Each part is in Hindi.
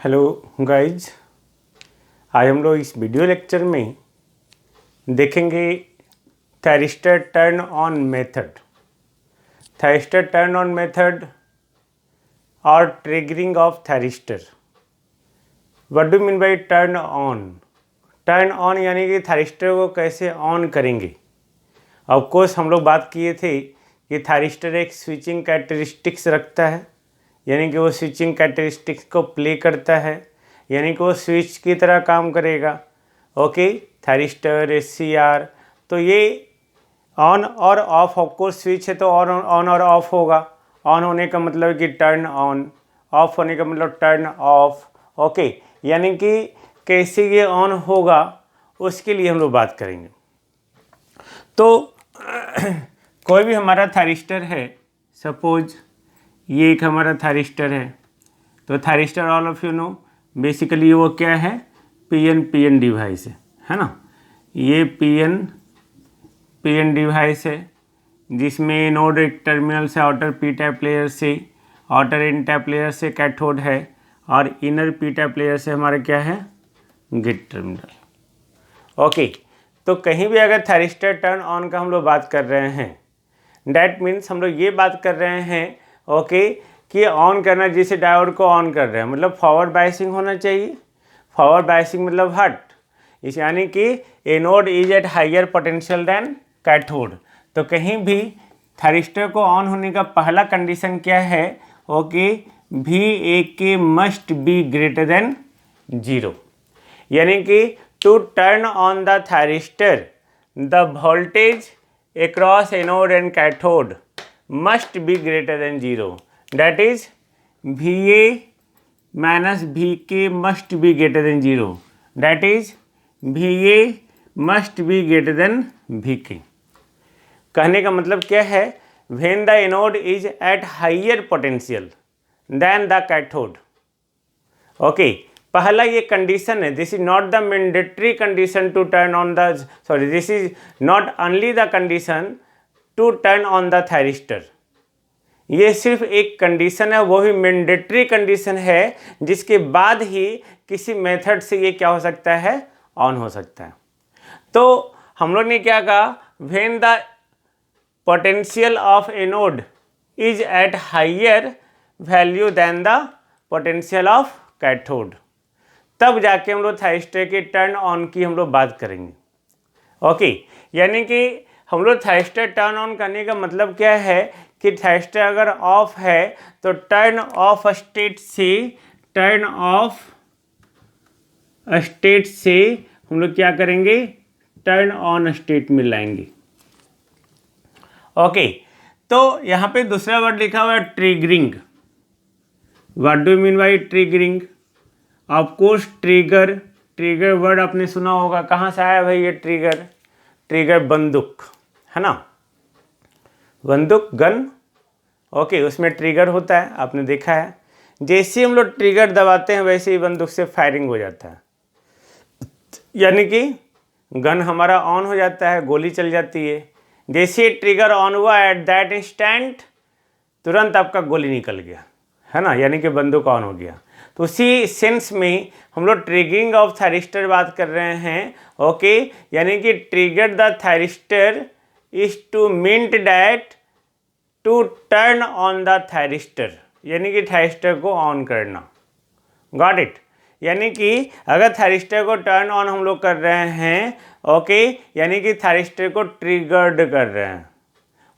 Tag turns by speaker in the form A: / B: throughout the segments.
A: हेलो गाइज, आज हम लोग इस वीडियो लेक्चर में देखेंगे thyristor turn on method. Thyristor turn on method और triggering of thyristor. What do mean by turn on? Turn on यानी कि थायरिस्टर को कैसे ऑन करेंगे। ऑफ कोर्स हम लोग बात किए थे कि थायरिस्टर एक स्विचिंग कैरेक्टरिस्टिक्स रखता है, यानी कि वो स्विचिंग कैरेक्टरिस्टिक्स को प्ले करता है, यानी कि वो स्विच की तरह काम करेगा। ओके, थायरिस्टर एससीआर, तो ये ऑन और ऑफ, ऑफ कोर्स स्विच है तो ऑन और ऑफ होगा। ऑन होने का मतलब कि टर्न ऑन, ऑफ होने का मतलब टर्न ऑफ। ओके, यानी कि कैसे ये ऑन होगा उसके लिए हम लोग बात करेंगे। तो कोई भी हमारा थायरिस्टर है, सपोज ये एक हमारा थायरिस्टर है, तो thyristor all of you no basically वो क्या है, पीएन डिवाइस है ना। ये पीएन डिवाइस है जिसमें एनोड एक टर्मिनल से आउटर पी टाइप लेयर से, आउटर एन टाइप लेयर से कैथोड है, और इनर पी टाइप लेयर से हमारा क्या है, गेट टर्मिनल। ओके, तो कहीं भी अगर थायरिस्टर टर्न ऑन का हम लोग बात कर रहे हैं, डैट मीन्स हम लोग ये बात कर रहे हैं ओके कि ऑन करना, जैसे डायोड को ऑन कर रहे हैं मतलब फॉरवर्ड बायसिंग होना चाहिए। फॉरवर्ड बायसिंग मतलब हट, इस यानी कि anode is at higher potential than cathode. तो कहीं भी थायरिस्टर को ऑन होने का पहला कंडीशन क्या है, okay, VAK must be greater than 0, यानी कि to turn on the thyristor the voltage across anode and cathode must be greater than 0, that is VA minus VK must be greater than 0, that is VA must be greater than VK। कहने का मतलब क्या है, when the anode is at higher potential than the cathode। Okay, पहला ये कंडीशन है, this is not the mandatory condition to turn on the, sorry, this is not only the condition to turn on the thyristor. ये सिर्फ एक कंडीशन है, वो भी मैंडेटरी कंडीशन है जिसके बाद ही किसी मेथड से ये क्या हो सकता है, ऑन हो सकता है। तो हम लोग ने क्या कहा, when the potential of anode is at higher value than the potential of cathode, तब जाके हम लोग थायरिस्टर के टर्न ऑन की हम लोग बात करेंगे। ओके, यानी कि हम लोग थायरिस्टर टर्न ऑन करने का मतलब क्या है कि थायरिस्टर अगर ऑफ है तो टर्न ऑफ स्टेट से हम लोग क्या करेंगे, टर्न ऑन स्टेट में लाएंगे। ओके, तो यहाँ पे दूसरा वर्ड लिखा हुआ है triggering. What do mean bye triggering? Of course trigger word आपने सुना होगा, कहाँ से आया भाई ये ट्रिगर बंदूक है ना, बंदूक गन। ओके, उसमें ट्रिगर होता है, आपने देखा है। जैसे हम लोग ट्रिगर दबाते हैं वैसे ही बंदूक से फायरिंग हो जाता है, यानी कि गन हमारा ऑन हो जाता है, गोली चल जाती है। जैसे ट्रिगर ऑन हुआ एट दैट इंस्टेंट तुरंत आपका गोली निकल गया है ना, यानी कि बंदूक ऑन हो गया। तो उसी सेंस में हम लोग ट्रिगरिंग ऑफ थायरिस्टर बात कर रहे हैं। ओके, यानी कि trigger the thyristor is to mean that to turn on the thyristor, यानी कि थायरिस्टर को ऑन करना। Got it? यानी कि अगर थायरिस्टर को टर्न ऑन हम लोग कर रहे हैं, ओके, यानी कि थायरिस्टर को ट्रिगर्ड कर रहे हैं।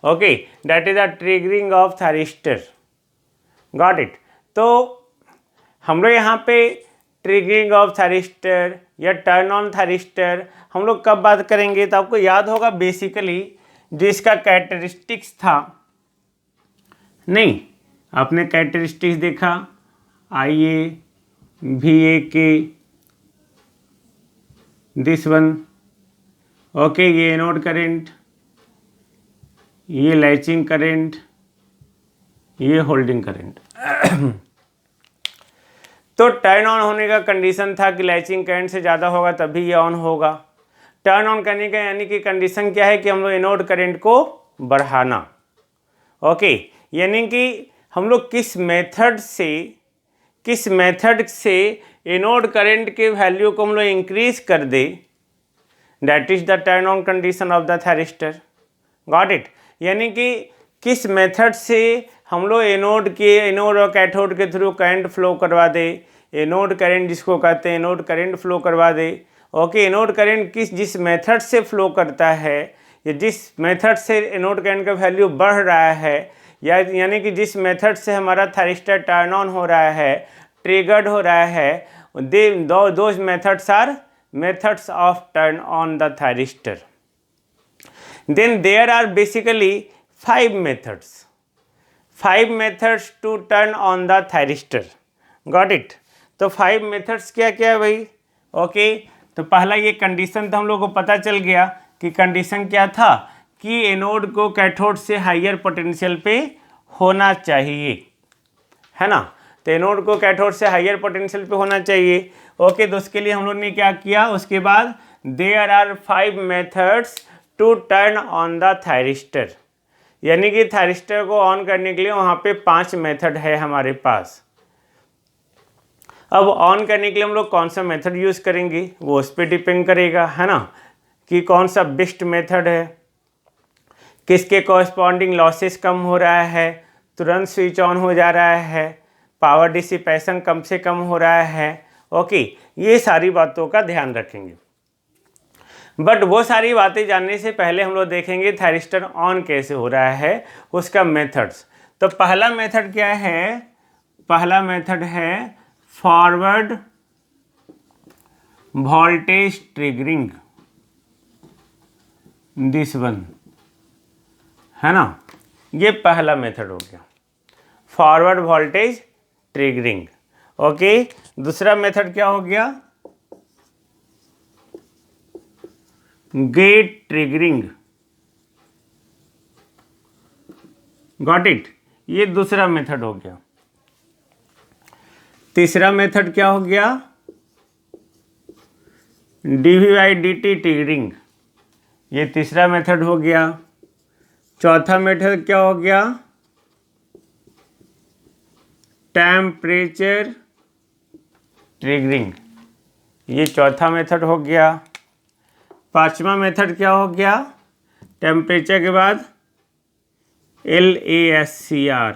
A: Okay, that is the triggering of thyristor. Got it? तो हम लोग यहाँ पे ट्रिगरिंग ऑफ थायरिस्टर या टर्न ऑन थायरिस्टर हम लोग कब बात करेंगे, तो आपको याद होगा बेसिकली जो इसका कैरेक्टरिस्टिक्स था, नहीं आपने कैरेक्टरिस्टिक्स देखा, IA VAK this one. Okay, ये एनोड करंट, ये लैचिंग करंट, ये होल्डिंग करंट। तो टर्न ऑन होने का कंडीशन था कि लैचिंग करंट से ज़्यादा होगा तभी ये ऑन होगा। टर्न ऑन करने का यानी कि कंडीशन क्या है कि हम लोग एनोड करंट को बढ़ाना। ओके, यानी कि हम लोग किस मेथड से किस मेथड से एनोड करंट के वैल्यू को हम लोग इंक्रीज कर दे, that is the turn on condition of the thyristor. Got it. यानी कि किस मेथड से हम लोग एनोड और कैथोड के थ्रू करंट फ्लो करवा दे, एनोड करंट जिसको कहते हैं एनोड करंट फ्लो करवा दे। ओके, एनोड करंट जिस मेथड से फ्लो करता है या जिस मेथड से एनोड करंट का वैल्यू बढ़ रहा है, या यानी कि जिस मेथड से हमारा थायरिस्टर टर्न ऑन हो रहा है, ट्रिगर्ड हो रहा है, those methods are methods of turn on the thyristor. Then there are basically 5 methods to turn on the thyristor. Got it? तो 5 methods क्या क्या है भाई? ओके, तो पहला ये कंडीशन तो हम लोग को पता चल गया कि कंडीशन क्या था कि एनोड को कैथोड से हायर पोटेंशियल पे होना चाहिए, है ना। तो एनोड को कैथोड से हायर पोटेंशियल पे होना चाहिए। ओके, तो उसके लिए हम लोग ने क्या किया, उसके बाद there are 5 methods to turn on the thyristor, यानी कि थायरिस्टर को ऑन करने के लिए वहाँ पे 5 मेथड है हमारे पास। अब ऑन करने के लिए हम लोग कौन सा मेथड यूज़ करेंगे वो उस पर डिपेंड करेगा, है ना, कि कौन सा बेस्ट मेथड है, किसके कॉरस्पॉन्डिंग लॉसेस कम हो रहा है, तुरंत स्विच ऑन हो जा रहा है, पावर डिसिपेशन कम से कम हो रहा है। ओके, ये सारी बातों का ध्यान रखेंगे। बट वो सारी बातें जानने से पहले हम लोग देखेंगे थायरिस्टर ऑन कैसे हो रहा है, उसका मेथड्स। तो पहला मेथड क्या है, पहला मेथड है forward voltage triggering, this one, है ना, ये पहला मेथड हो गया, फॉरवर्ड वोल्टेज ट्रिगरिंग। ओके, दूसरा मेथड क्या हो गया, गेट ट्रिगरिंग। गॉट इट, ये दूसरा मेथड हो गया। तीसरा मेथड क्या हो गया, dV/dt ट्रिगरिंग, ये तीसरा मेथड हो गया। चौथा मेथड क्या हो गया, टेम्परेचर ट्रिगरिंग, ये चौथा मेथड हो गया। पांचवा मेथड क्या हो गया, टेम्परेचर के बाद LASCR,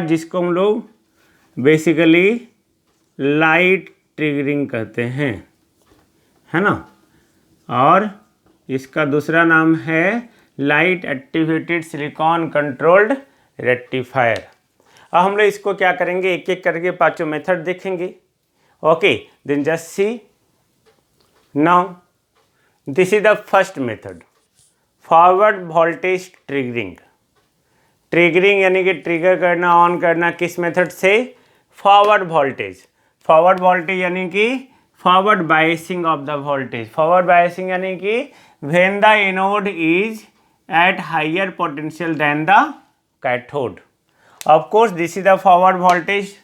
A: जिसको हम लोग बेसिकली लाइट ट्रिगरिंग कहते हैं, है ना, और इसका दूसरा नाम है light activated silicon controlled rectifier. अब हम लोग इसको क्या करेंगे, एक एक करके पांचों मेथड देखेंगे। Okay, then just see now, this is the first method, forward voltage triggering. Triggering यानी कि ट्रिगर करना, ऑन करना, किस मेथड से, फॉरवर्ड वोल्टेज। फॉरवर्ड वोल्टेज यानी कि forward biasing of the voltage. Forward biasing यानी कि when the anode is at higher potential than the cathode. Of course this is the forward voltage.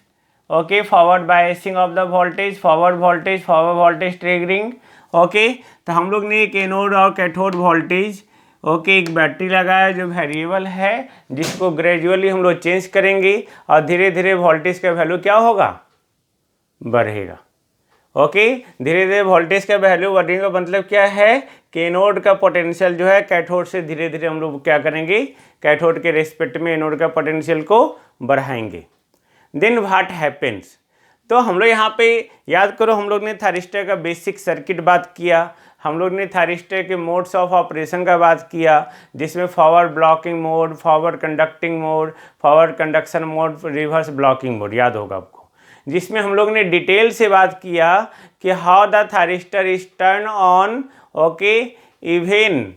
A: Okay, forward biasing of the voltage, forward voltage triggering. Okay, तो हम लोग ने एक एनोड और कैथोड वोल्टेज, ओके, एक बैटरी लगाया जो वेरिएबल है, जिसको ग्रेजुअली हम लोग चेंज करेंगे और धीरे धीरे वोल्टेज का वैल्यू क्या होगा, बढ़ेगा। ओके, धीरे धीरे वोल्टेज का वैल्यू बढ़ने का मतलब क्या है कि एनोड का पोटेंशियल जो है कैथोड से धीरे धीरे हम लोग क्या करेंगे, कैथोड के रेस्पेक्ट में एनोड का पोटेंशियल को बढ़ाएंगे। देन व्हाट हैपेंस, तो हम लोग यहाँ पे याद करो, हम लोग ने थायरिस्टर का बेसिक सर्किट बात किया, हम लोग ने थायरिस्टर के मोड्स ऑफ ऑपरेशन का बात किया, जिसमें forward blocking mode, forward conducting mode, forward conduction mode, reverse blocking mode, याद होगा आपको, जिसमें हम लोग ने डिटेल से बात किया कि how the thyristor is turn on, okay, even,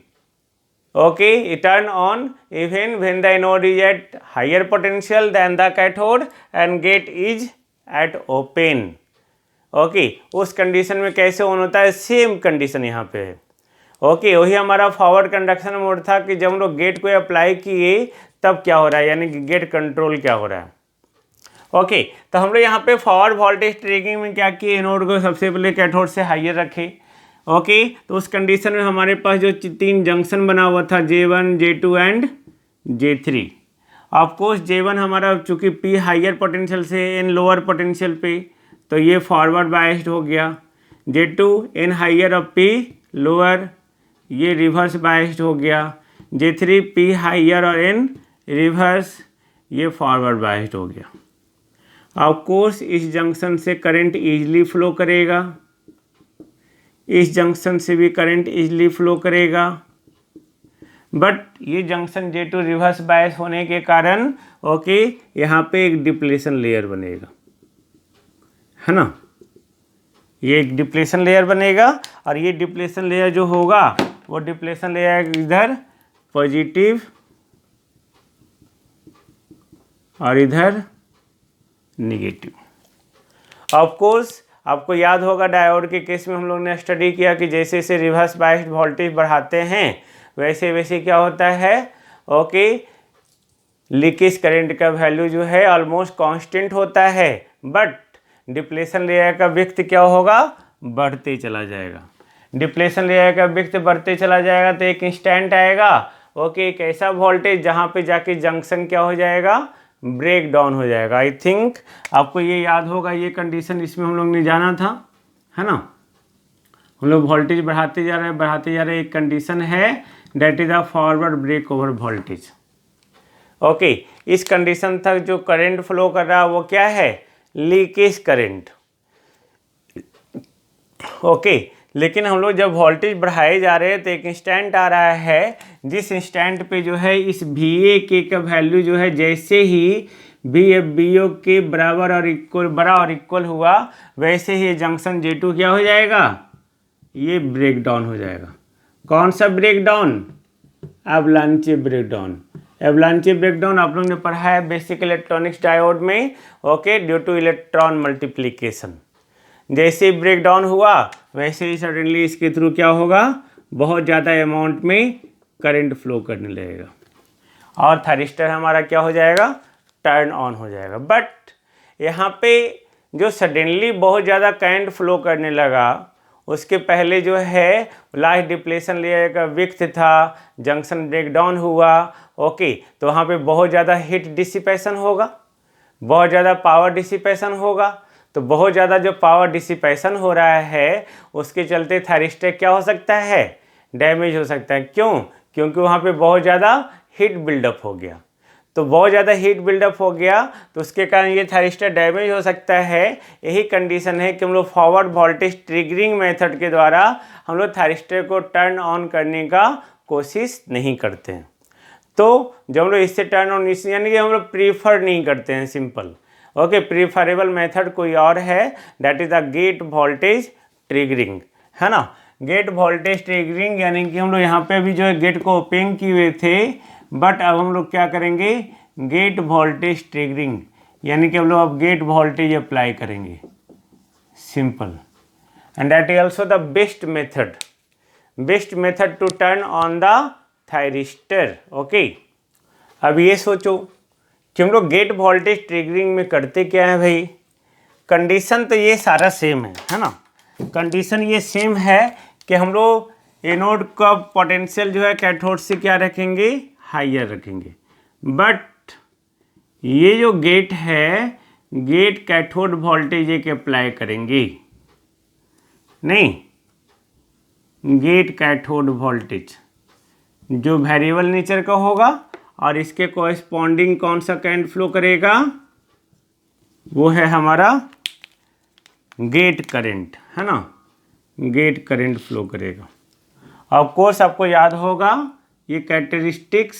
A: okay, turn on even when the anode is at higher potential than the cathode and gate is at open. Okay, उस कंडीशन में कैसे ऑन होता है, सेम कंडीशन यहाँ पे है। ओके, वही हमारा फॉरवर्ड कंडक्शन मोड था कि जब हम लोग गेट को अप्लाई किए तब क्या हो रहा है, यानी कि गेट कंट्रोल क्या हो रहा है। ओके, तो हम लोग यहाँ पे फॉरवर्ड वोल्टेज ट्रिगरिंग में क्या किए, एनोड को सबसे पहले कैथोड से हायर रखे। ओके, तो उस कंडीशन में हमारे पास जो 3 जंक्शन बना हुआ था, J1, J2 and J3। Of course J1 हमारा चूंकि P हाइयर पोटेंशियल से N लोअर पोटेंशियल पे, तो ये फॉरवर्ड बायस्ड हो गया। J2 N हाइयर और P लोअर, ये रिवर्स बायस्ड हो गया। J3 P हाइयर और N रिवर्स, ये फॉरवर्ड बायस्ड हो गया। ऑफ कोर्स इस जंक्शन से करंट इजीली फ्लो करेगा, इस जंक्शन से भी करंट इजीली फ्लो करेगा, बट ये जंक्शन J2 रिवर्स बायस होने के कारण ओके यहाँ पे एक डिप्लेशन लेयर बनेगा, है ना। ये एक डिप्लेशन लेयर बनेगा और ये डिप्लेशन लेयर जो होगा वो डिप्लेशन लेयर इधर पॉजिटिव और इधर निगेटिव। ऑफ कोर्स आपको याद होगा डायोड के केस में हम लोग ने स्टडी किया कि जैसे जैसे रिवर्स बायस्ड वोल्टेज बढ़ाते हैं वैसे वैसे क्या होता है, ओके लीकेज करंट का वैल्यू जो है ऑलमोस्ट कांस्टेंट होता है, बट डिप्लेशन लेयर का विड्थ क्या होगा, बढ़ते चला जाएगा। डिप्लेशन लेयर का विड्थ बढ़ते चला जाएगा तो एक इंस्टेंट आएगा, ओके एक ऐसा वोल्टेज जहाँ पे जाके जंक्शन क्या हो जाएगा, ब्रेक डाउन हो जाएगा। आई थिंक आपको ये याद होगा, ये कंडीशन इसमें हम लोग ने जाना था, है ना। हम लोग वोल्टेज बढ़ाते जा रहे हैं, एक कंडीशन है that is a forward break over voltage. Okay इस कंडीशन तक जो करंट फ्लो कर रहा है वो क्या है, लीकेज करंट। ओके लेकिन हम लोग जब वोल्टेज बढ़ाए जा रहे हैं तो एक इंस्टेंट आ रहा है, जिस इंस्टेंट पे जो है इस VA का वैल्यू जो है जैसे ही VFBO के बराबर और इक्वल, बड़ा और इक्वल हुआ वैसे ही जंक्शन J2 क्या हो जाएगा, ये ब्रेक डाउन हो जाएगा। कौन सा break down, avalanche break down. Avalanche break down आप लोग ने पढ़ा है बेसिक इलेक्ट्रॉनिक्स डायोड में, okay due to electron multiplication. जैसे ही ब्रेक डाउन हुआ वैसे ही सडनली इसके थ्रू क्या होगा, बहुत ज़्यादा अमाउंट में करंट फ्लो करने लगेगा और थायरिस्टर हमारा क्या हो जाएगा, टर्न ऑन हो जाएगा। बट यहाँ पे जो सडनली बहुत ज़्यादा करंट फ्लो करने लगा उसके पहले जो है लास्ट डिप्लेशन लेयर का विड्थ था, जंक्शन ब्रेक डाउन हुआ, ओके तो वहाँ पे बहुत ज़्यादा हीट डिसिपेशन होगा, बहुत ज़्यादा पावर डिसिपेशन होगा। तो बहुत ज़्यादा जो पावर डिसिपेशन हो रहा है उसके चलते थायरिस्टर क्या हो सकता है, डैमेज हो सकता है। क्यों, क्योंकि वहाँ पे बहुत ज़्यादा हीट बिल्डअप हो गया। तो बहुत ज़्यादा हीट बिल्डअप हो गया तो उसके कारण ये थायरिस्टर डैमेज हो सकता है। यही कंडीशन है कि हम लोग फॉरवर्ड वोल्टेज ट्रिगरिंग मेथड के द्वारा हम लोग थायरिस्टर को टर्न ऑन करने का कोशिश नहीं करते हैं। तो जब हम लोग इससे टर्न ऑन यानी कि हम लोग प्रीफर नहीं करते हैं, सिंपल। ओके प्रीफरेबल मेथड कोई और है, that is the gate voltage triggering, है ना। गेट वोल्टेज ट्रिगरिंग यानी कि हम लोग यहाँ पे भी जो है गेट को ओपन किए हुए थे, बट अब हम लोग क्या करेंगे, गेट वोल्टेज ट्रिगरिंग यानी कि हम लोग अब गेट वोल्टेज अप्लाई करेंगे, simple. And that is also the best method to turn on the thyristor. Okay अब ये सोचो कि हम लोग गेट वोल्टेज ट्रिगरिंग में करते क्या है भाई, कंडीशन तो ये सारा सेम है ना। कंडीशन ये सेम है कि हम लोग एनोड का पोटेंशियल जो है कैथोड से क्या रखेंगे, हाइयर रखेंगे। बट ये जो गेट है, गेट कैथोड वोल्टेज एक अप्लाई करेंगे, नहीं गेट कैथोड वोल्टेज जो वेरिएबल नेचर का होगा और इसके कोरिस्पोंडिंग कौन सा करंट फ्लो करेगा, वो है हमारा गेट करंट, है ना। गेट करंट फ्लो करेगा। ऑफ कोर्स आपको याद होगा ये कैरेक्टरिस्टिक्स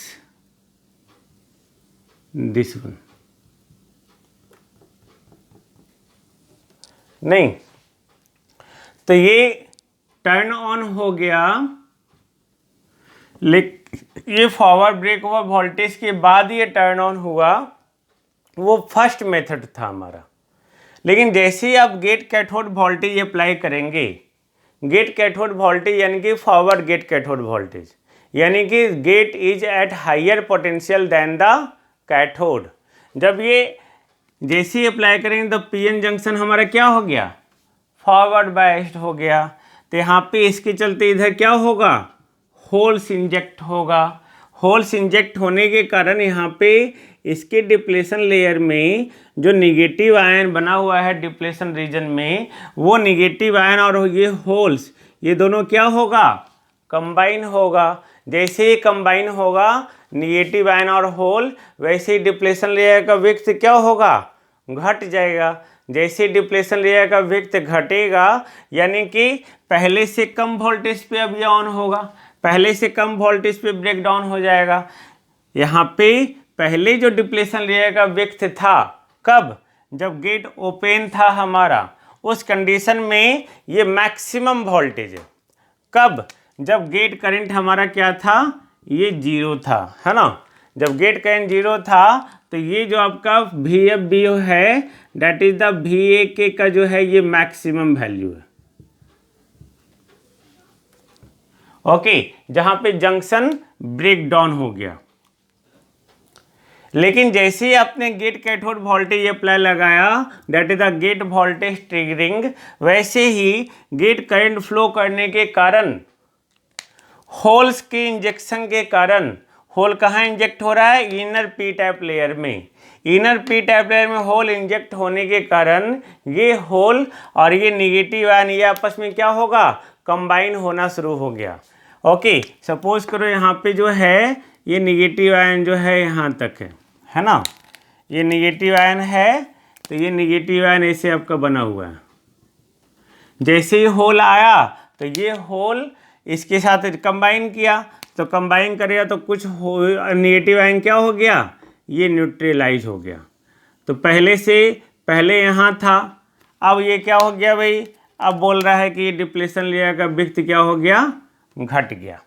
A: दिस वन, नहीं तो ये टर्न ऑन हो गया, लेकिन ये फॉरवर्ड ब्रेक ओवर वोल्टेज के बाद ये टर्न ऑन हुआ, वो फर्स्ट मेथड था हमारा। लेकिन जैसे ही आप गेट कैथोड वोल्टेज अप्लाई करेंगे, गेट कैथोड वोल्टेज यानी कि फॉरवर्ड गेट कैथोड वोल्टेज यानी कि gate is at higher potential than the cathode, जब ये जैसे ही अप्लाई करेंगे तो पीएन जंक्शन हमारा क्या हो गया, फॉरवर्ड बायस्ड हो गया। तो यहाँ पे इसके चलते इधर क्या होगा, होल्स इंजेक्ट होगा। होल्स इंजेक्ट होने के कारण यहाँ पे इसके डिप्लेशन लेयर में जो निगेटिव आयन बना हुआ है डिप्लेशन रीजन में, वो निगेटिव आयन और ये होल्स, ये दोनों क्या होगा, कंबाइन होगा। जैसे ही कंबाइन होगा निगेटिव आयन और होल, वैसे ही डिप्लेशन लेयर का विड्थ क्या होगा, घट जाएगा। जैसे डिप्लेशन लेयर का विड्थ घटेगा यानी कि पहले से कम वोल्टेज पे अब ये ऑन होगा, पहले से कम वोल्टेज पे ब्रेक डाउन हो जाएगा। यहाँ पे पहले जो डिप्लेशन लेयर का विड्थ था, कब, जब गेट ओपन था हमारा, उस कंडीशन में ये मैक्सिमम वोल्टेज है। कब, जब गेट करंट हमारा क्या था, ये 0 था, है ना। जब गेट करंट 0 था तो ये जो आपका VFBO है, दैट इज द VAK का जो है ये मैक्सिमम वैल्यू है। ओके, जहां पे जंक्शन ब्रेक डाउन हो गया। लेकिन जैसे ही आपने गेट कैथोड वोल्टेज अप्लाई लगाया, that is the gate voltage triggering, वैसे ही गेट करंट फ्लो करने के कारण, होल्स के इंजेक्शन के कारण, होल कहाँ इंजेक्ट हो रहा है, इनर पी टाइप लेयर में। इनर पी टाइप लेयर में होल इंजेक्ट होने के कारण ये होल और ये निगेटिव आयन ये आपस में क्या होगा, कंबाइन होना शुरू हो गया। ओके, सपोज करो यहाँ पे जो है ये निगेटिव आयन जो है यहाँ तक है ना, ये निगेटिव आयन है, तो ये निगेटिव आयन ऐसे आपका बना हुआ है। जैसे ही होल आया तो ये होल इसके साथ कंबाइन किया, तो कंबाइन करेगा तो कुछ निगेटिव आयन क्या हो गया, ये न्यूट्रलाइज हो गया। तो पहले यहाँ था, अब ये क्या हो गया भाई, अब बोल रहा है कि ये डिप्लेशन लेयर का विड्थ क्या हो गया, घट गया,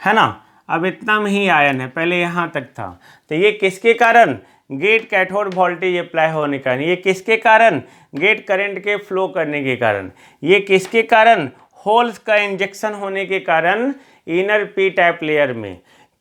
A: है ना। अब इतना में ही आयन है, पहले यहाँ तक था। तो ये किसके कारण, गेट कैथोड वोल्टेज अप्लाई होने के कारण। ये किसके कारण, गेट करंट के फ्लो करने के कारण। ये किसके कारण, होल्स का इंजेक्शन होने के कारण इनर पी टाइप लेयर में।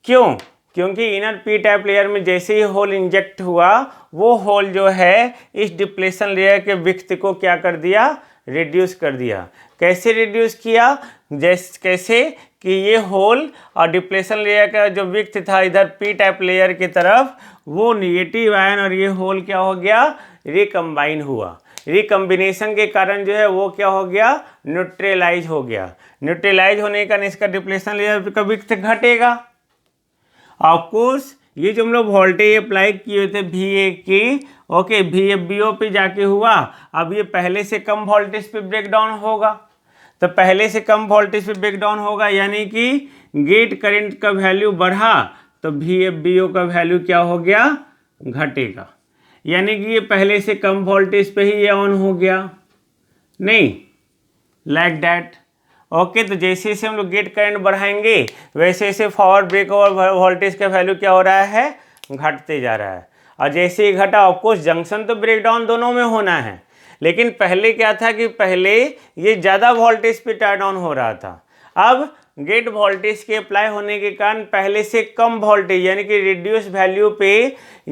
A: क्यों, क्योंकि इनर पी टाइप लेयर में जैसे ही होल इंजेक्ट हुआ, वो होल जो है इस डिप्लेशन लेयर के विड्थ को क्या कर दिया, रिड्यूस कर दिया। कैसे रिड्यूस किया, कैसे कि ये होल और डिप्लेशन लेयर का जो विड्थ था इधर पी टाइप लेयर की तरफ, वो निगेटिव आयन और ये होल क्या हो गया, रिकम्बाइन हुआ। रिकम्बिनेशन के कारण जो है वो क्या हो गया, न्यूट्रलाइज हो गया। न्यूट्रलाइज होने का इसका डिप्लेशन लेयर का विड्थ घटेगा। ऑफकोर्स ये जो हम लोग वोल्टेज अप्लाई किए थे VAK, ओके, VFBO पे जाके हुआ, अब ये पहले से कम वोल्टेज पे ब्रेक डाउन होगा। तो पहले से कम वोल्टेज पे ब्रेक डाउन होगा यानी कि गेट करंट का वैल्यू बढ़ा तो VFBO का वैल्यू क्या हो गया, घटेगा। यानी कि ये पहले से कम वोल्टेज पे ही ये ऑन हो गया, नहीं, लाइक दैट। ओके, तो जैसे जैसे हम लोग गेट करंट बढ़ाएंगे वैसे वैसे फॉरवर्ड ब्रेक ओवर वोल्टेज का वैल्यू क्या हो रहा है, घटते जा रहा है। और जैसे ही घटा, ऑफकोर्स जंक्शन तो ब्रेक डाउन दोनों में होना है, लेकिन पहले क्या था कि पहले ये ज़्यादा वोल्टेज पे टर्न ऑन हो रहा था। अब गेट वोल्टेज के अप्लाई होने के कारण पहले से कम वोल्टेज यानी कि रिड्यूस वैल्यू पे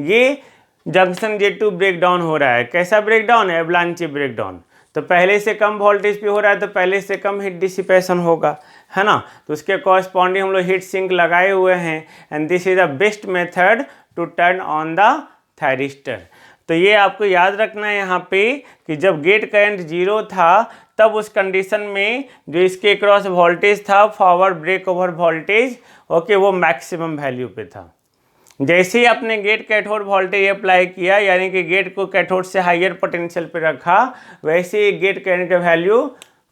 A: ये जंक्शन J2 ब्रेक डाउन हो रहा है। कैसा ब्रेक डाउन, एवलांची ब्रेक डाउन। तो पहले से कम वोल्टेज पे हो रहा है तो पहले से कम हीट डिसिपेशन होगा, है ना। तो उसके कॉरस्पॉन्डिंग हम लोग हीट सिंक लगाए हुए हैं, and this is the best method to turn on the thyristor. तो ये आपको याद रखना है यहाँ पे कि जब गेट करंट 0 था तब उस कंडीशन में जो इसके क्रॉस वोल्टेज था, forward break over voltage, okay, वो मैक्सिमम वैल्यू पे था। जैसे ही आपने गेट कैथोड वोल्टेज अप्लाई किया यानी कि गेट को कैथोड से हायर पोटेंशियल पे रखा, वैसे ही गेट करंट का वैल्यू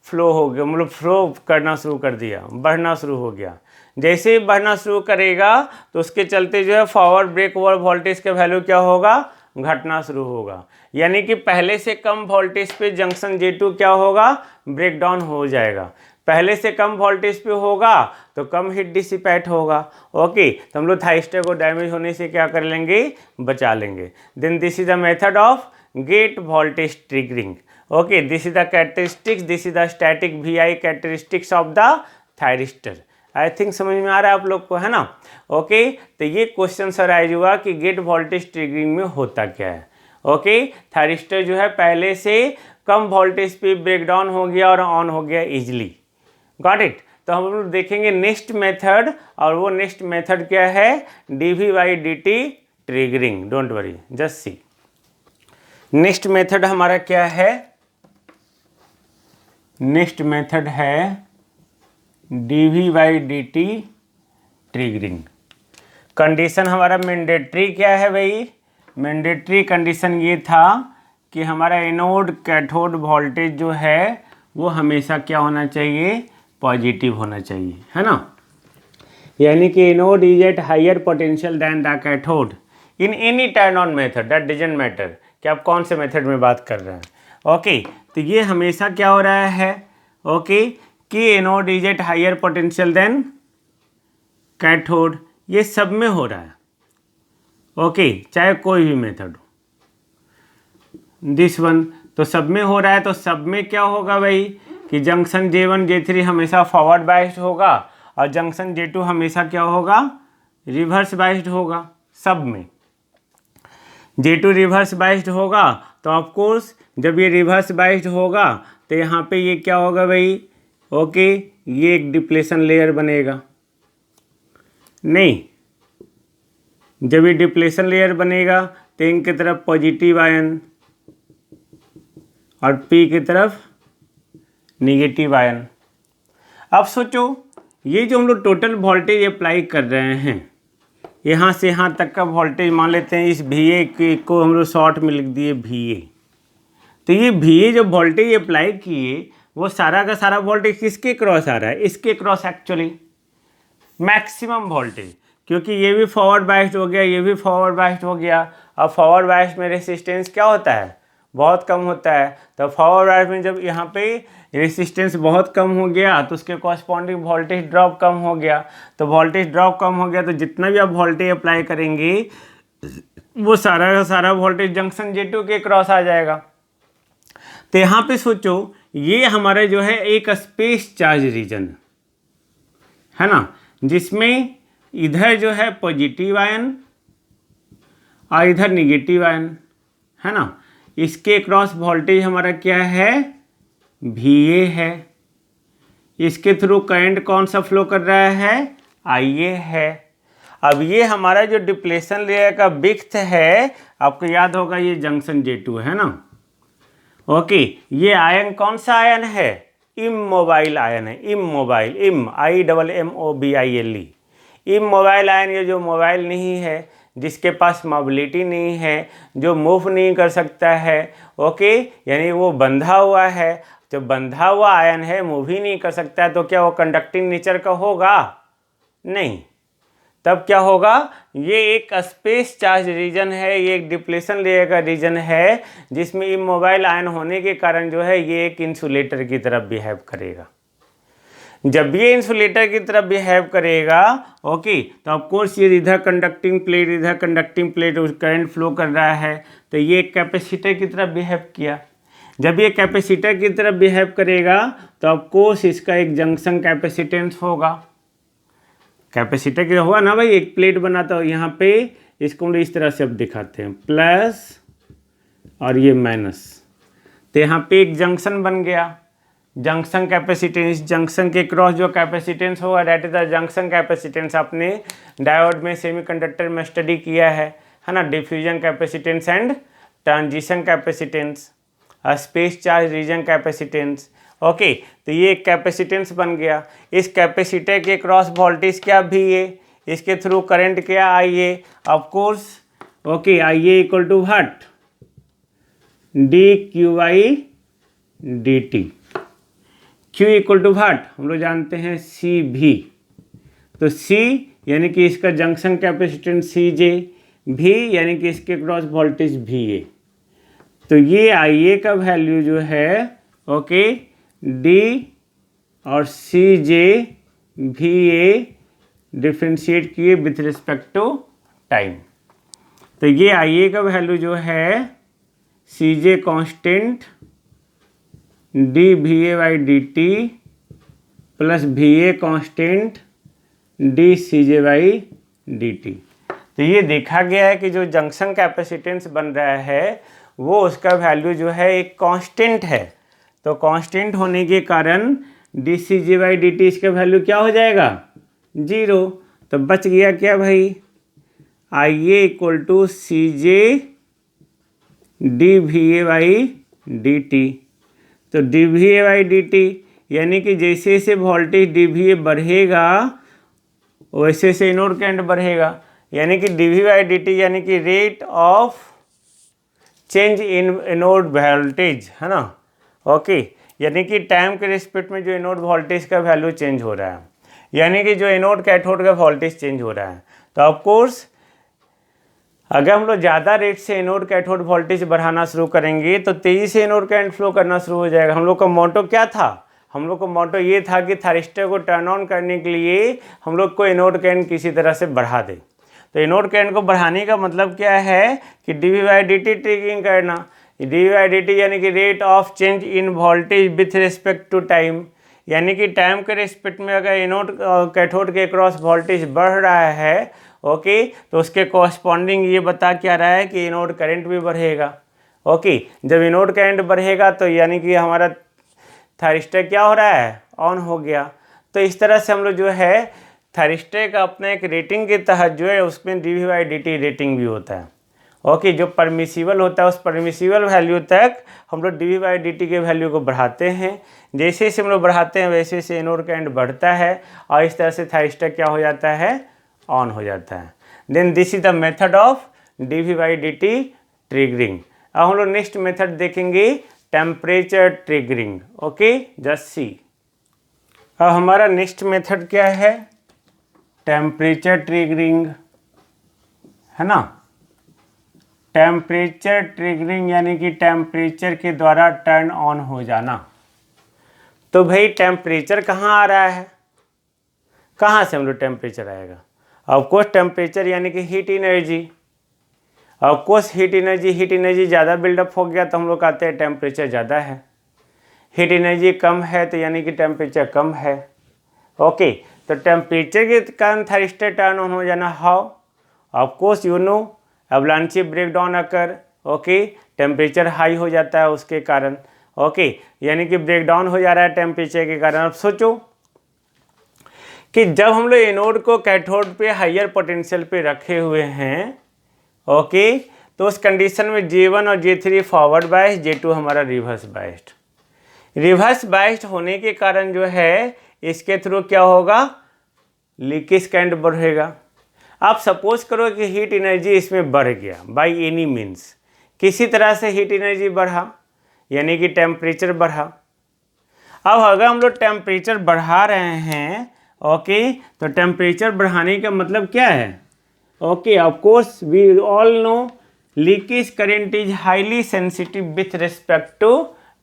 A: फ्लो हो गया, मतलब फ्लो करना शुरू कर दिया, बढ़ना शुरू हो गया। जैसे ही बढ़ना शुरू करेगा तो उसके चलते जो है फॉरवर्ड ब्रेक ओवर वोल्टेज का वैल्यू क्या होगा, घटना शुरू होगा। यानी कि पहले से कम वोल्टेज पे जंक्शन J2 क्या होगा, ब्रेक डाउन हो जाएगा। पहले से कम वोल्टेज पे होगा तो कम हीट डिसिपेट होगा, ओके। तो हम लोग थायरिस्टर को डैमेज होने से क्या कर लेंगे, बचा लेंगे। Then this is the method of gate voltage triggering, okay. This is the characteristics, this is the static VI characteristics of the thyristor. I think समझ में आ रहा है आप लोग को, है ना, ओके। तो ये क्वेश्चन सर आइज हुआ कि गेट वोल्टेज ट्रिगरिंग में होता क्या है, ओके। थायरिस्टर जो है पहले से कम वोल्टेज पे ब्रेक डाउन हो गया और ऑन हो गया इजिली, गॉट इट। तो हम लोग देखेंगे नेक्स्ट मेथड, और वो नेक्स्ट मेथड क्या है, dV/dt triggering, don't worry, just see. Next method हमारा क्या है? नेक्स्ट मेथड है dv/dt ट्रिगरिंग। कंडीशन हमारा मैंडेटरी क्या है भाई? मैंडेटरी कंडीशन ये था कि हमारा एनोड कैथोड वोल्टेज जो है वो हमेशा क्या होना चाहिए? पॉजिटिव होना चाहिए, है ना। यानी कि anode is at higher potential than the cathode in any turn on method, that doesn't matter कि आप कौन से मेथड में बात कर रहे हैं। ओके, तो ये हमेशा क्या हो रहा है? ओके, कि anode is at higher potential than cathode, ये सब में हो रहा है। ओके, चाहे कोई भी मेथड हो, दिस वन तो सब में हो रहा है। तो सब में क्या होगा भाई कि जंक्शन J1 J3 हमेशा फॉरवर्ड बाइस्ड होगा और जंक्शन J2 हमेशा क्या होगा? रिवर्स बाइस्ड होगा। सब में J2 रिवर्स बाइस्ड होगा तो ऑफ कोर्स जब ये रिवर्स बाइस्ड होगा तो यहाँ पे ये क्या होगा भाई? ओके, ये एक डिप्लेशन लेयर बनेगा। नहीं, जब ये डिप्लेशन लेयर बनेगा तो इनकी तरफ पॉजिटिव आयन और P की तरफ निगेटिव आयन। अब सोचो, ये जो हम लोग टोटल वोल्टेज अप्लाई कर रहे हैं, यहाँ से यहाँ तक का वोल्टेज मान लेते हैं, इस VA को हम लोग शॉर्ट में लिख दिए VA। तो ये VA जो वोल्टेज अप्लाई किए वो सारा का सारा वोल्टेज किसके क्रॉस आ रहा है? इसके क्रॉस एक्चुअली मैक्सिमम वोल्टेज, क्योंकि ये भी फॉरवर्ड बाइस्ड हो गया, ये भी फॉरवर्ड बाइस्ड हो गया। अब फॉरवर्ड बाइस्ड में रेसिस्टेंस क्या होता है? बहुत कम होता है। तो फॉरवर्ड बाइस्ड में जब यहाँ पे रेसिस्टेंस बहुत कम हो गया तो उसके कॉरस्पॉन्डिंग वोल्टेज ड्रॉप कम हो गया। तो वोल्टेज ड्रॉप कम हो गया तो जितना भी आप वोल्टेज अप्लाई करेंगे वो सारा का सारा वोल्टेज जंक्शन J2 के क्रॉस आ जाएगा। तो यहाँ पे सोचो, ये हमारा जो है एक स्पेस चार्ज रीजन है ना, जिसमें इधर जो है पॉजिटिव आयन और इधर निगेटिव आयन है ना। इसके क्रॉस वोल्टेज हमारा क्या है? VA है। इसके थ्रू करंट कौन सा फ्लो कर रहा है? IA है। अब ये हमारा जो डिप्लेशन लेयर का विड्थ है, आपको याद होगा ये जंक्शन J2 है ना। ओके, ये आयन कौन सा आयन है? इमोबाइल आयन है। इमोबाइल, IMMOBILE, इमोबाइल आयन, ये जो मोबाइल नहीं है, जिसके पास मोबिलिटी नहीं है, जो मूव नहीं कर सकता है। ओके, यानी वो बंधा हुआ है। जो बंधा हुआ आयन है, मूव ही नहीं कर सकता है, तो क्या वो कंडक्टिंग नेचर का होगा? नहीं। तब क्या होगा? ये एक स्पेस चार्ज रीजन है, ये एक डिप्लेशन लेयर का रीजन है, जिसमें इमोबाइल आयन होने के कारण जो है ये एक इंसुलेटर की तरफ बिहेव करेगा। जब ये इंसुलेटर की तरफ बिहेव करेगा, ओके, तो ऑफ कोर्स ये इधर कंडक्टिंग प्लेट करंट फ्लो कर रहा है, तो ये एक कैपेसिटर की तरफ बिहेव किया। जब ये कैपेसिटर की तरफ बिहेव करेगा तो ऑफ कोर्स इसका एक जंक्शन कैपेसिटेंस होगा। कैपेसिटर क्या हुआ ना भाई, एक प्लेट बनाता हो, यहाँ पे इसको इस तरह से अब दिखाते हैं, प्लस और ये माइनस। तो यहाँ पे एक जंक्शन बन गया। जंक्शन कैपेसिटेंस, जंक्शन के क्रॉस जो कैपेसिटेंस होगा that is the junction capacitance. आपने डायोड में, सेमीकंडक्टर में स्टडी किया है ना, diffusion capacitance and transition capacitance, space charge region capacitance. Okay, तो ये एक कैपेसिटेंस बन गया। इस कैपेसिटर के क्रॉस वोल्टेज क्या VA, इसके थ्रू करंट क्या IA, of course. Okay, IA equal to what? dQ/dt। Q equal to what? हम लोग जानते हैं CV। तो C यानी कि इसका जंक्शन कैपेसिटेंस CJ, V यानी कि इसके क्रॉस वोल्टेज VA। तो ये IA का वैल्यू जो है, ओके, D और CJ VA डिफ्रेंशिएट किए विथ रिस्पेक्ट टू टाइम। तो ये IA का वैल्यू जो है CJ constant, dVA/dt plus VA constant dCJ/dt। तो ये देखा गया है कि जो जंक्शन कैपेसिटेंस बन रहा है वो उसका वैल्यू जो है एक कांस्टेंट है। तो कांस्टेंट होने के कारण dCJ/dt इसका वैल्यू क्या हो जाएगा? 0। तो बच गया क्या भाई? IA equal to CJ dVA/dt। तो dVA/dt यानी कि जैसे जैसे वोल्टेज dVA बढ़ेगा वैसे से एनोड करंट बढ़ेगा, यानी कि dV/dt यानी कि rate of change in anode voltage, है ना। ओके, यानी कि टाइम के रिस्पेक्ट में जो एनोड वोल्टेज का वैल्यू चेंज हो रहा है, यानी कि जो एनोड कैथोड का वोल्टेज चेंज हो रहा है। तो ऑफ कोर्स अगर हम लोग ज़्यादा रेट से एनोड कैथोड वोल्टेज बढ़ाना शुरू करेंगे तो तेज़ी से एनोड करंट फ्लो करना शुरू हो जाएगा। हम लोग का मोटो क्या था? हम लोग का मोटो ये था कि थारिस्टर को टर्न ऑन करने के लिए हम लोग को एनोड करंट किसी तरह से बढ़ा दे। तो एनोड करंट को बढ़ाने का मतलब क्या है कि dV/dt ट्रिगरिंग करना। dV/dt यानी कि rate of change in voltage with respect to time, यानी कि टाइम के रिस्पेक्ट में अगर एनोड कैथोड के क्रॉस वोल्टेज बढ़ रहा है, ओके, तो उसके कॉरस्पॉन्डिंग ये बता क्या रहा है कि एनोड करंट भी बढ़ेगा। ओके, जब एनोड करंट बढ़ेगा तो यानी कि हमारा थारिस्टर क्या हो रहा है? ऑन हो गया। तो इस तरह से हम लोग जो है थारिस्टर का अपने एक रेटिंग के तहत जो है उसमें dV/dt रेटिंग भी होता है। ओके, जो परमिसिबल होता है उस परमिसिबल वैल्यू तक हम लोग dV/dt के वैल्यू को बढ़ाते हैं। जैसे जैसे हम लोग बढ़ाते हैं वैसे वैसे एनोड करंट बढ़ता है और इस तरह से थारिस्टर क्या हो जाता है? ऑन हो जाता है। Then this is the method of dV/dt triggering. अब हम लोग नेक्स्ट मेथड देखेंगे temperature triggering. Okay, just see. अब हमारा नेक्स्ट मेथड क्या है? टेम्परेचर ट्रिगरिंग, है ना। टेम्परेचर ट्रिगरिंग यानी कि टेम्परेचर के द्वारा टर्न ऑन हो जाना। तो भाई टेम्परेचर कहाँ आ रहा है? कहाँ से हम लोग टेम्परेचर आएगा? ऑफकोर्स टेम्परेचर यानी कि heat energy. Of course heat energy ज़्यादा बिल्डअप हो गया तो हम लोग कहते हैं टेम्परेचर ज़्यादा है। हीट एनर्जी कम है तो यानी कि टेम्परेचर कम है। ओके, तो टेम्परेचर के कारण थारिस्टर टर्न ऑन हो जाना। How? Of course you know, avalanche breakdown occur. Okay, temperature high हो जाता है उसके कारण। ओके, यानी कि ब्रेकडाउन हो जा रहा है टेम्परेचर के कारण। अब सोचो कि जब हम लोग एनोड को कैथोड पे हाइयर पोटेंशियल पे रखे हुए हैं, ओके, तो उस कंडीशन में J1 और J3 फॉरवर्ड बाइस्ड, J2 हमारा रिवर्स बाइस्ड। रिवर्स बाइस्ड होने के कारण जो है इसके थ्रू क्या होगा? लीकेज करंट बढ़ेगा। आप सपोज करो कि हीट एनर्जी इसमें बढ़ गया बाय एनी मीन्स, किसी तरह से हीट एनर्जी बढ़ा यानी कि टेम्परेचर बढ़ा। अब अगर हम लोग टेम्परेचर बढ़ा रहे हैं, ओके, तो टेम्परेचर बढ़ाने का मतलब क्या है? Okay, of course we all know leakage current is highly sensitive with respect to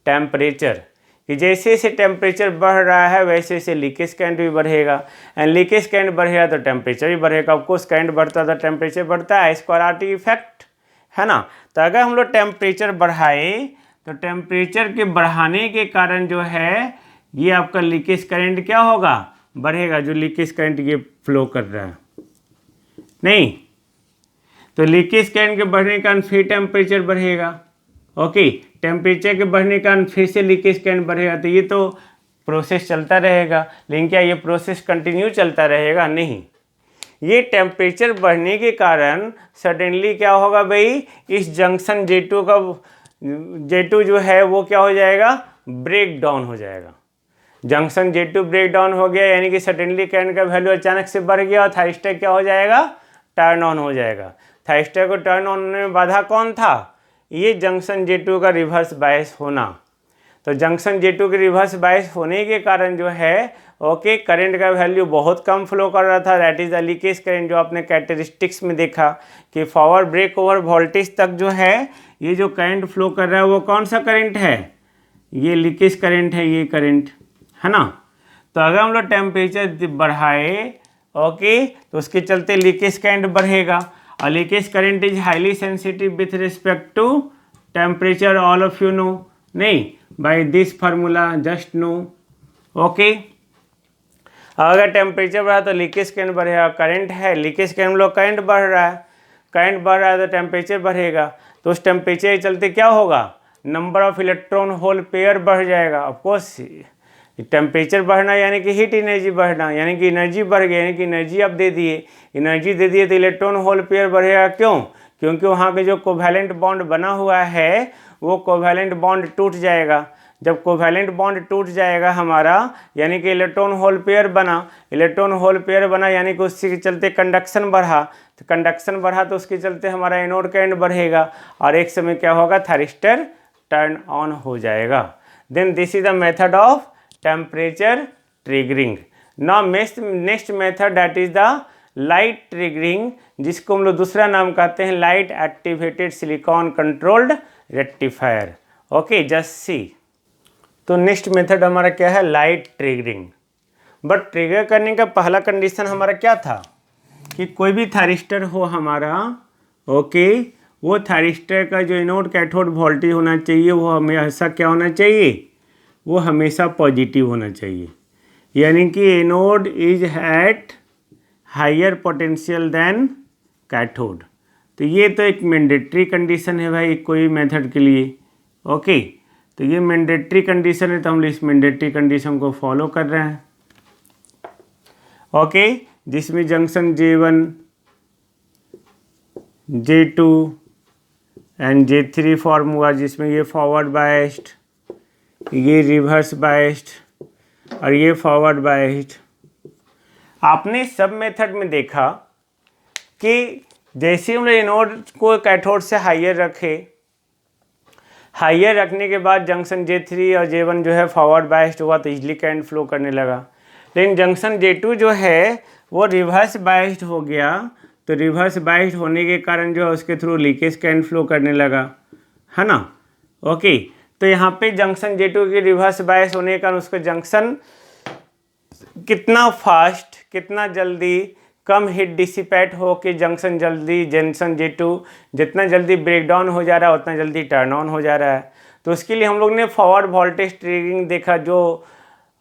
A: temperature, कि जैसे जैसे टेम्परेचर बढ़ रहा है वैसे वैसे लीकेज करंट भी बढ़ेगा, एंड लीकेज करंट बढ़ेगा तो टेम्परेचर भी बढ़ेगा। ऑफ कोर्स करंट बढ़ता तो टेम्परेचर बढ़ता है, स्क्वायरटी इफेक्ट, है ना। तो अगर हम लोग टेम्परेचर बढ़ाए तो टेम्परेचर के बढ़ाने के कारण जो है ये आपका लीकेज करंट क्या होगा? बढ़ेगा। जो लीकेज करंट ये फ्लो कर रहा है नहीं, तो लीकेज करंट के बढ़ने के कारण फिर टेम्परेचर बढ़ेगा। ओके, टेम्परेचर के बढ़ने के कारण फिर से लीकेज करंट बढ़ेगा। तो ये तो प्रोसेस चलता रहेगा, लेकिन क्या ये प्रोसेस कंटिन्यू चलता रहेगा? नहीं, ये टेम्परेचर बढ़ने के कारण सडनली क्या होगा भाई? इस जंक्शन J2 जो है वो क्या हो जाएगा? ब्रेक डाउन हो जाएगा। जंक्शन J2 ब्रेक डाउन हो गया यानी कि सडनली करंट का वैल्यू अचानक से बढ़ गया और थारिस्टर क्या हो जाएगा? टर्न ऑन हो जाएगा। थारिस्टर को टर्न ऑन होने में बाधा कौन था? ये जंक्शन J2 का रिवर्स बायस होना। तो जंक्शन J2 के रिवर्स बायस होने के कारण जो है ओके, करंट का वैल्यू बहुत कम फ्लो कर रहा था, that is the leakage current. जो आपने कैरेक्टरिस्टिक्स में देखा कि फॉरवर्ड ब्रेक ओवर वोल्टेज तक जो है ये जो करंट फ्लो कर रहा है वो कौन सा करंट है? ये लीकेज करंट है, ये करंट, है ना। तो अगर हम लोग टेम्परेचर बढ़ाए ओके, तो उसके चलते लीकेज करंट बढ़ेगा, और leakage current is highly sensitive with respect to temperature. All of you know, नहीं, by this formula just know. Okay, अगर टेम्परेचर बढ़ा तो लीकेज करंट बढ़ेगा। करंट है, लीकेज करंट हम लोग करंट बढ़ रहा है, करंट बढ़ रहा है तो टेम्परेचर बढ़ेगा। तो उस टेम्परेचर के चलते क्या होगा? Number of electron hole pair बढ़ जाएगा। ऑफकोर्स टेम्परेचर बढ़ना यानी कि हीट एनर्जी बढ़ना, यानी कि एनर्जी बढ़ गई, यानी कि एनर्जी आप दे दिए, एनर्जी दे दिए तो इलेक्ट्रॉन होल पेयर बढ़ेगा। क्यों? क्योंकि वहाँ पे जो कोवैलेंट बॉन्ड बना हुआ है वो कोवैलेंट बॉन्ड टूट जाएगा। जब कोवैलेंट बॉन्ड टूट जाएगा हमारा, यानी कि इलेक्ट्रॉन होल पेयर बना, इलेक्ट्रॉन होल पेयर बना यानी कि उसके चलते कंडक्शन बढ़ा, तो कंडक्शन बढ़ा तो उसके चलते हमारा एनोड करंट बढ़ेगा और एक समय क्या होगा, थायरिस्टर टर्न ऑन हो जाएगा। Then this is the method of temperature triggering. Now next method that is the light triggering, जिसको हम लोग दूसरा नाम कहते हैं light activated silicon controlled rectifier. Okay, just see. तो नेक्स्ट मेथड हमारा क्या है, लाइट ट्रिगरिंग। बट ट्रिगर करने का पहला कंडीशन हमारा क्या था कि कोई भी थायरिस्टर हो हमारा, ओके, वो थायरिस्टर का जो एनोड कैथोड वोल्टेज होना चाहिए वो हमेशा क्या होना चाहिए, वो हमेशा पॉजिटिव होना चाहिए, यानी कि anode is at higher potential than cathode. तो ये तो एक मैंडेटरी कंडीशन है भाई कोई मेथड के लिए। ओके, तो ये मैंडेटरी कंडीशन है, तो हम इस मैंडेटरी कंडीशन को फॉलो कर रहे हैं। ओके, जिसमें junction J1, J2 and J3 form हुआ, जिसमें ये फॉरवर्ड बायस्ड, ये रिवर्स बायस्ड और ये फॉरवर्ड बायस्ड। आपने सब मेथड में देखा कि जैसे हम एनोड को कैथोड से हायर रखे, हायर रखने के बाद जंक्शन J3 और J1 जो है फॉरवर्ड बायस्ड हुआ तो इजली करंट फ्लो करने लगा। लेकिन जंक्शन J2 जो है वो रिवर्स बायस्ड हो गया, तो रिवर्स बायस्ड होने के कारण जो है उसके थ्रू लीकेज करंट फ्लो करने लगा, है ना। ओके, तो यहाँ पे जंक्शन J2 के रिवर्स बायस होने के कारण उसका जंक्शन कितना फास्ट, कितना जल्दी, कम हीट डिसिपेट हो के जंक्शन J2 जितना जल्दी ब्रेक डाउन हो जा रहा है उतना जल्दी टर्न ऑन हो जा रहा है। तो उसके लिए हम लोग ने फॉरवर्ड वोल्टेज ट्रिगरिंग देखा, जो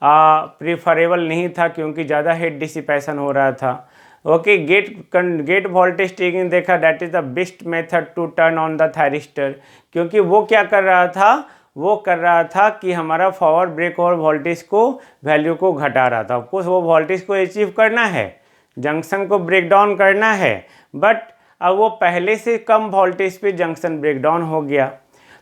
A: प्रीफरेबल नहीं था क्योंकि ज़्यादा हीट डिसिपेशन हो रहा था। ओके, गेट वोल्टेज ट्रिगरिंग देखा, that is the best method to turn on the thyristor, क्योंकि वो क्या कर रहा था, वो कर रहा था कि हमारा फॉरवर्ड ब्रेक ओवर वोल्टेज को वैल्यू को घटा रहा था। ऑफकोर्स वो वोल्टेज को अचीव करना है, जंक्शन को ब्रेक डाउन करना है, बट अब वो पहले से कम वोल्टेज पे जंक्शन ब्रेक डाउन हो गया,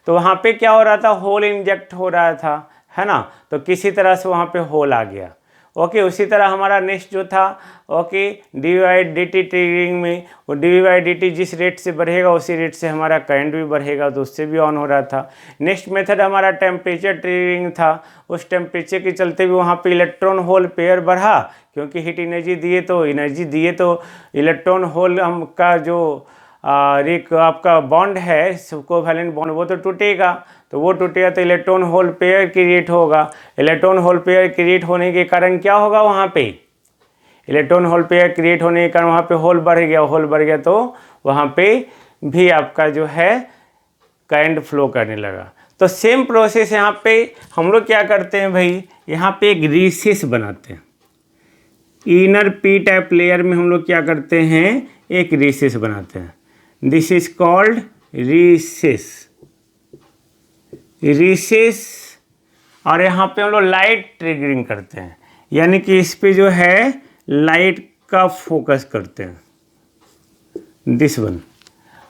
A: तो वहाँ पे क्या हो रहा था, होल इंजेक्ट हो रहा था, है ना। तो किसी तरह से वहाँ पे होल आ गया। ओके, उसी तरह हमारा नेक्स्ट जो था, ओके, dV/dt ट्रिगरिंग में वो dV/dt जिस रेट से बढ़ेगा उसी रेट से हमारा करंट भी बढ़ेगा, तो उससे भी ऑन हो रहा था। नेक्स्ट मेथड हमारा टेम्परेचर ट्रिगरिंग था, उस टेम्परेचर के चलते भी वहाँ पे इलेक्ट्रॉन होल पेयर बढ़ा, क्योंकि हीट एनर्जी दिए तो इलेक्ट्रॉन होल हम का जो आपका बॉन्ड है कोवैलेंट बॉन्ड वो तो टूटेगा, तो वो टूटेगा तो इलेक्ट्रॉन होल पेयर क्रिएट होगा। इलेक्ट्रॉन होल पेयर क्रिएट होने के कारण क्या होगा, वहाँ पे इलेक्ट्रॉन होल पेयर क्रिएट होने के कारण वहाँ पे होल बढ़ गया तो वहाँ पे भी आपका जो है करंट फ्लो करने लगा। तो सेम प्रोसेस यहाँ पे हम लोग क्या करते हैं भाई, यहाँ पे एक रिसेस बनाते हैं। इनर पी टाइप लेयर में हम लोग क्या करते हैं, एक रिसेस बनाते हैं। This is called recess. और यहाँ पे हम लोग लाइट ट्रिगरिंग करते हैं, यानी कि इस पे जो है लाइट का फोकस करते हैं। This one,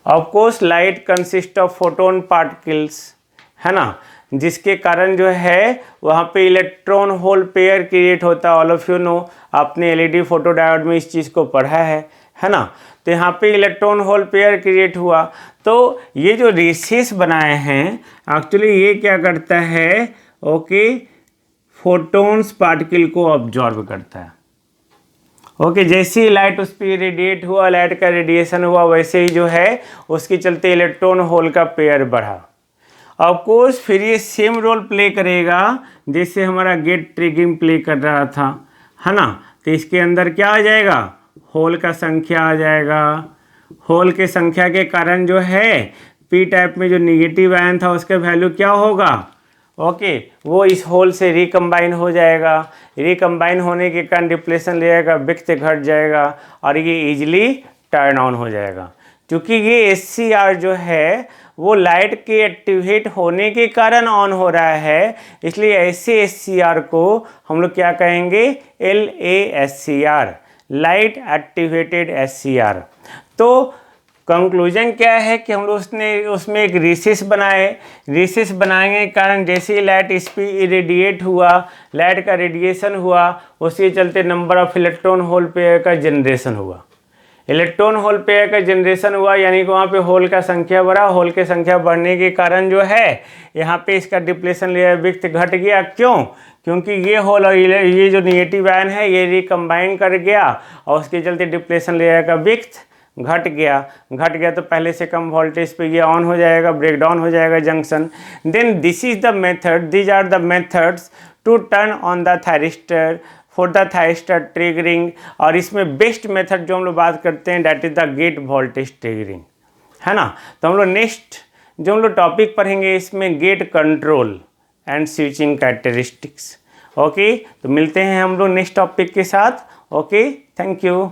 A: of course light consist of photon particles, है ना, जिसके कारण जो है वहाँ पे इलेक्ट्रॉन होल पेयर क्रिएट होता है। ऑल ऑफ यू नो, आपने एलईडी फोटो डायोड में इस चीज़ को पढ़ा है ना। तो यहाँ पे इलेक्ट्रॉन होल पेयर क्रिएट हुआ, तो ये जो रेसेस बनाए हैं एक्चुअली ये क्या करता है, ओके, फोटोन्स पार्टिकल को ऑब्जॉर्व करता है। ओके, जैसे ही लाइट उस पर रेडिएट हुआ, लाइट का रेडिएशन हुआ, वैसे ही जो है उसके चलते इलेक्ट्रॉन होल का पेयर बढ़ा। ऑफ कोर्स फिर ये सेम रोल प्ले करेगा जैसे हमारा गेट ट्रिगरिंग प्ले कर रहा था, है ना। तो इसके अंदर क्या आ जाएगा, होल का संख्या आ जाएगा। होल के संख्या के कारण जो है पी टाइप में जो निगेटिव आयन था उसका वैल्यू क्या होगा, ओके, वो इस होल से रिकम्बाइन हो जाएगा। रिकम्बाइन होने के कारण डिप्लेशन ले जाएगा, विड्थ घट जाएगा और ये इजीली टर्न ऑन हो जाएगा। क्योंकि ये SCR जो है वो लाइट के एक्टिवेट होने के कारण ऑन हो रहा है, इसलिए ऐसे SCR को हम लोग क्या कहेंगे, LASCR, लाइट एक्टिवेटेड SCR। तो कंक्लूजन क्या है कि हम लोग उसमें एक रिसेस बनाए, रिसेस बनाने के कारण जैसे ही लाइट इस पर इरेडिएट हुआ, लाइट का रेडिएशन हुआ, उसके चलते number of electron hole pair का जनरेशन हुआ। इलेक्ट्रॉन होल पेयर का जनरेशन हुआ यानी कि वहाँ पे होल का संख्या बढ़ा, होल की संख्या बढ़ने के कारण जो है यहाँ पे इसका डिप्लेशन लेयर विड्थ घट गया। क्यों? क्योंकि ये होल और ये जो निगेटिव आयन है ये रिकम्बाइन कर गया और उसके चलते डिप्लेशन लेयर का विड्थ घट गया तो पहले से कम वोल्टेज पे ये ऑन हो जाएगा, ब्रेकडाउन हो जाएगा junction. Then this is the method, these are the methods to turn on the thyristor for the thyristor triggering. और इसमें बेस्ट मेथड जो हम लोग बात करते हैं that is the gate voltage triggering, है ना। तो हम लोग नेक्स्ट जो हम लोग टॉपिक पढ़ेंगे इसमें gate control and switching characteristics. Okay, तो मिलते हैं हम लोग नेक्स्ट टॉपिक के साथ। Okay, thank you.